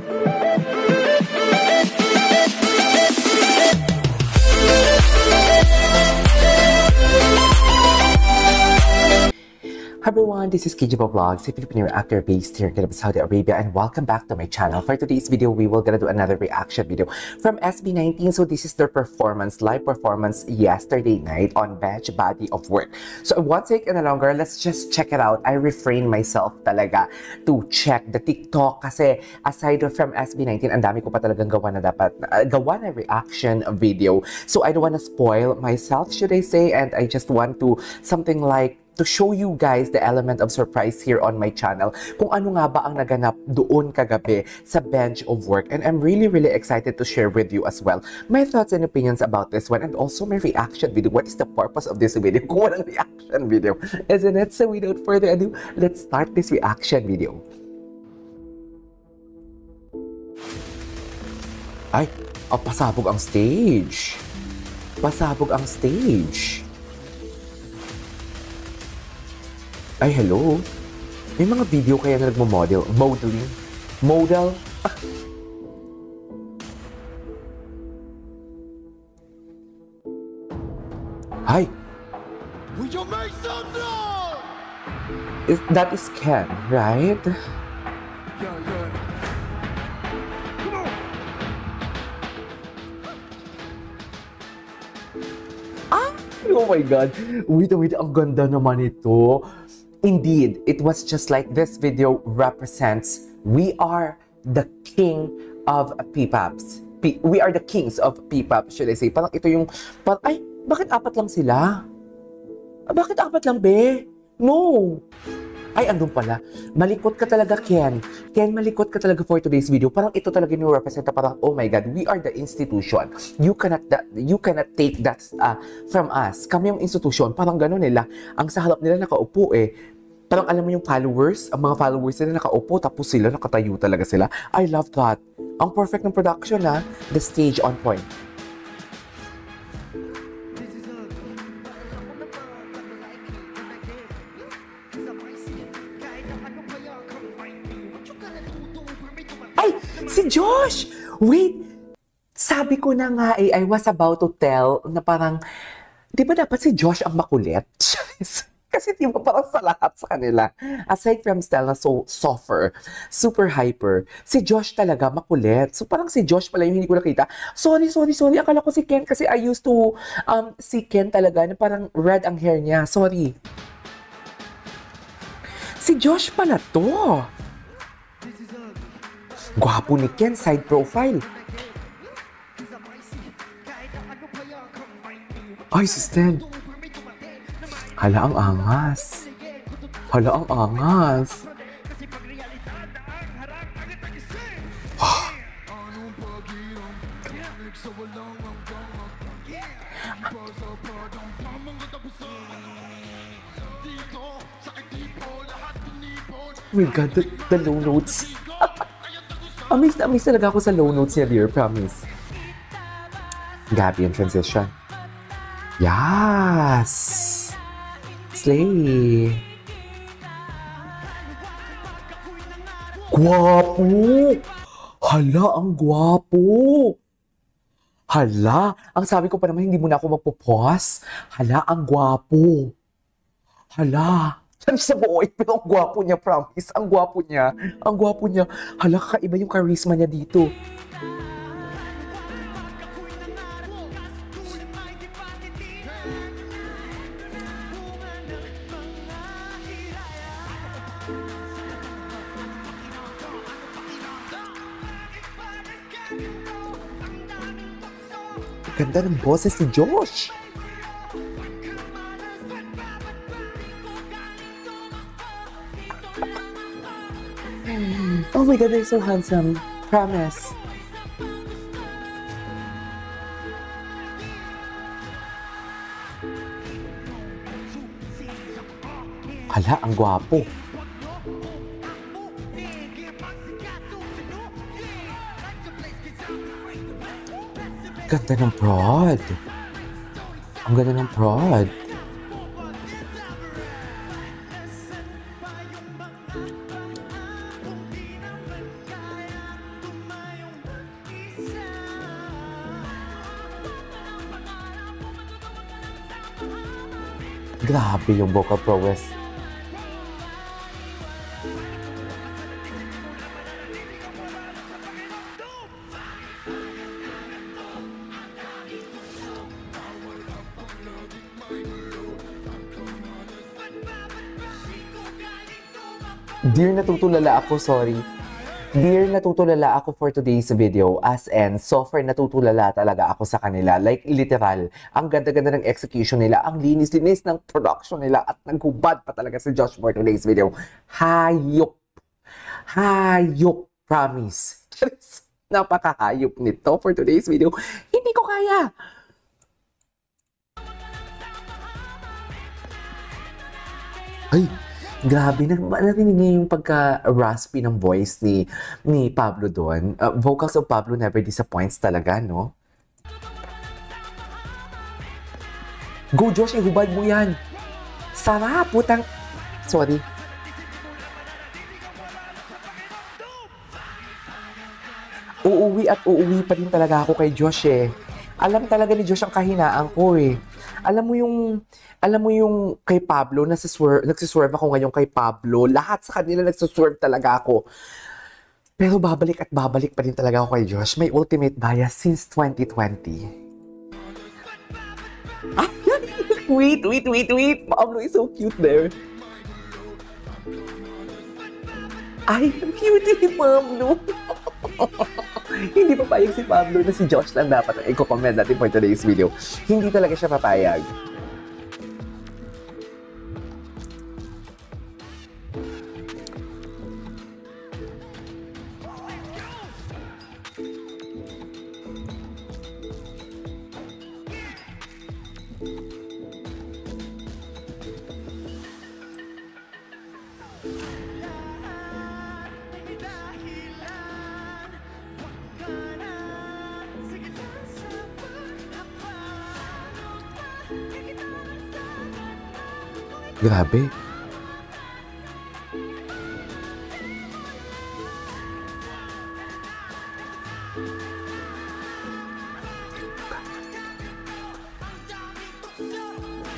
Hi everyone, this is Kijibo Vlogs, a Filipino actor based here in Saudi Arabia, and welcome back to my channel. For today's video, we will gonna do another reaction video from SB19. So this is their performance, live performance yesterday night on Bench Body of Work. So I won't take any longer, let's just check it out. I refrain myself talaga to check the TikTok kasi aside from SB19, ang dami ko pa talagang gawa na dapat gawa na reaction video. So I don't wanna spoil myself, should I say, and I just want to something like to show you guys the element of surprise here on my channel kung ano nga ba ang naganap doon kagabi sa Bench of Work. And I'm really excited to share with you as well my thoughts and opinions about this one, and also my reaction video. What is the purpose of this video kung walang reaction video, isn't it? So without further ado, let's start this reaction video. Ay, pasabog ang stage. Pasabog ang stage. Ay, hello. May mga video kaya na nagmo-model. Modeling. Model. Hi. Will you make some noise? That is Ken, right? Yeah. Come on. Oh my God. Wait, ang ganda naman ito. Indeed, it was just like this video represents we are the king of P-Pops. We are the kings of P-Pop, should I say. Parang ito yung, ay, bakit apat lang sila? Bakit apat lang, be? No! Ay, andun pala. Malikot ka talaga, Ken. Ken, malikot ka talaga for today's video. Parang ito talaga yung represent. Parang, oh my God, we are the institution. You cannot take that from us. Kami yung institution. Parang gano'n nila. Ang sa harap nila nakaupo parang alam mo yung followers, ang mga followers nila nakaupo, tapos sila nakatayo talaga sila. I love that. Ang perfect ng production, ha? The stage on point. Ay! Si Josh! Wait! Sabi ko na nga I was about to tell na parang, di ba dapat si Josh ang makulit? Kasi di ba parang sa lahat sa kanila, aside from Stella, so softer, super hyper, si Josh talaga makulit. So parang si Josh pala yung hindi ko nakita. Sorry. Akala ko si Ken kasi I used to si Ken talaga na parang red ang hair niya. Sorry. Si Josh pala to. Gwapo ni Ken, side profile. Ay, si Stan. Hala, ang angas. Oh my God, the low notes. Amazed talaga ako sa low notes niya, dear, promise. Gabi yung transition. Yes! Slay! Gwapo! Hala, ang gwapo! Hala, ang sabi ko pa naman, hindi mo na ako magpo-pause. Hala, ang gwapo! Hala! Sabi sa buo, pero ang gwapo niya, promise. Ang gwapo niya. Hala, kakaiba yung charisma niya dito. Ganda ng boses ni Josh. Oh my God, they're so handsome. Promise. Hala, ang gwapo. Ganda ng prod. Ang ganda ng prod. Grabe yung vocal prowess. Dear, natutulala ako, sorry. Dear, natutulala ako for today's video. As in, so far natutulala talaga ako sa kanila. Like, literal. Ang ganda-ganda ng execution nila. Ang linis-linis ng production nila. At naghubad pa talaga si Josh for today's video. Hayop. Hayop. Promise. Napakahayop nito for today's video. Hindi ko kaya. Ay, grabe, narinig niyo yung pagka-raspy ng voice ni Pablo doon. Vocals of Pablo never disappoints talaga, no? Go, Josh, ihubad mo yan. Sarap, putang... Sorry. Uuwi at uuwi pa din talaga ako kay Josh eh. Alam talaga ni Josh ang kahinaan ko eh. Alam mo yung kay Pablo, nagsiswerve ako ngayon kay Pablo. Lahat sa kanila nagsiswerve talaga ako. Pero babalik at babalik pa rin talaga ako kay Josh. May ultimate bias since 2020. Ah, wait. Pablo is so cute there. Ay, ang cute ni Pablo. Hindi papayag si Pablo na si Josh lang dapat ang i-comment natin for today's video. Hindi talaga siya papayag. Grabe.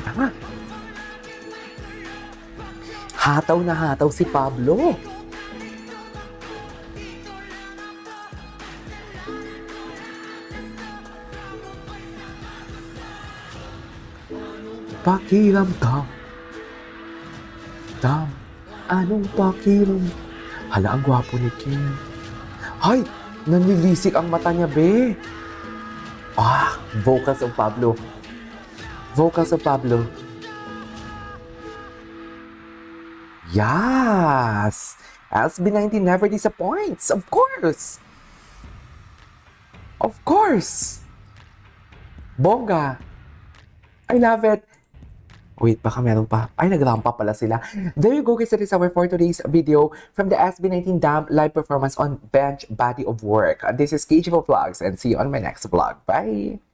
Tama. Hataw na hataw si Pablo. Pakiramdam. Anong pakiram? Hala, ang gwapo ni Kim. Ay, nanilisik ang mata niya, be. Ah, vocals of Pablo. Vocals of Pablo. Yes! SB19 never disappoints, of course. Of course. Bongga. I love it. Wait, baka meron pa. Ay, nag-rampa pala sila. There you go, guys. That is our for today's video from the SB19 Damn live performance on Bench Body of Work. This is KG Vlogs and see you on my next vlog. Bye!